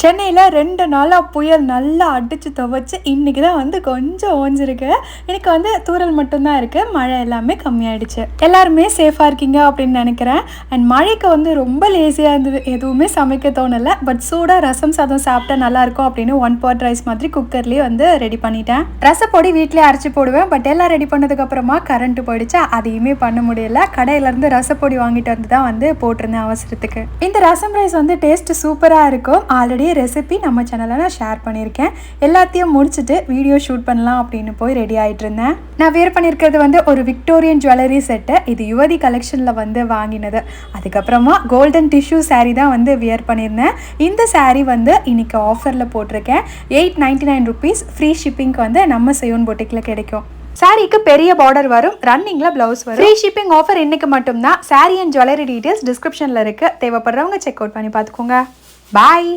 சென்னையில் 2 நாளாக புயல் நல்லா அடித்து துவைச்சு இன்றைக்கி தான் வந்து கொஞ்சம் ஓஞ்சிருக்கு. எனக்கு வந்து தூறல் மட்டும்தான் இருக்குது, மழை எல்லாமே கம்மியாயிடுச்சு. எல்லாருமே சேஃபாக இருக்கீங்க அப்படின்னு நினைக்கிறேன். அண்ட் மழைக்கு வந்து ரொம்ப லேசியாக இருந்தது, எதுவுமே சமைக்க தோணலை. பட் சூடாக ரசம் சாதம் சாப்பிட்டா நல்லாயிருக்கும் அப்படின்னு 1 pot ரைஸ் மாதிரி குக்கர்லேயே வந்து ரெடி பண்ணிட்டேன். ரசப்பொடி வீட்டிலே அரைச்சி போடுவேன். பட் எல்லாம் ரெடி பண்ணதுக்கப்புறமா கரண்ட் போயிடுச்சு, அதையுமே பண்ண முடியல. கடையிலேருந்து ரசப்பொடி வாங்கிட்டு வந்து தான் வந்து போட்டிருந்தேன் அவசரத்துக்கு. இந்த ரசம் ரைஸ் வந்து டேஸ்ட் சூப்பராக இருக்கும். ஆல்ரெடி ரெசிபி நம்ம சேனலில் நான் ஷேர் பண்ணியிருக்கேன். எல்லாத்தையும் முடிச்சுட்டு வீடியோ ஷூட் பண்ணலாம் அப்படின்னு போய் ரெடி ஆகிட்டு இருந்தேன். நான் வேர் பண்ணியிருக்கிறது வந்து ஒரு விக்டோரியன் ஜுவல்லரி செட்டு. இது யுவதி கலெக்ஷனில் வந்து வாங்கினது. அதுக்கப்புறமா கோல்டன் டிஷ்யூ சாரீ தான் வந்து வியர் பண்ணியிருந்தேன். இந்த சாரீ வந்து இன்னைக்கு ஆஃபரில் போட்டிருக்கேன். 899 rupees. ஃப்ரீ ஷிப்பிங்க்கு வந்து நம்ம செயோன் பொட்டிக்கில் கிடைக்கும். சாரீக்கு பெரிய பார்டர் வரும், ரன்னிங்கில் ப்ளவுஸ் வரும். ஃப்ரீ ஷிப்பிங் ஆஃபர் இன்னைக்கு மட்டும்தான். சாரீ அண்ட் ஜுவல்லரி டீட்டெயில்ஸ் டிஸ்கிரிப்ஷனில் இருக்குது. தேவைப்படுறவங்க செக் அவுட் பண்ணி பார்த்துக்கோங்க. பாய்.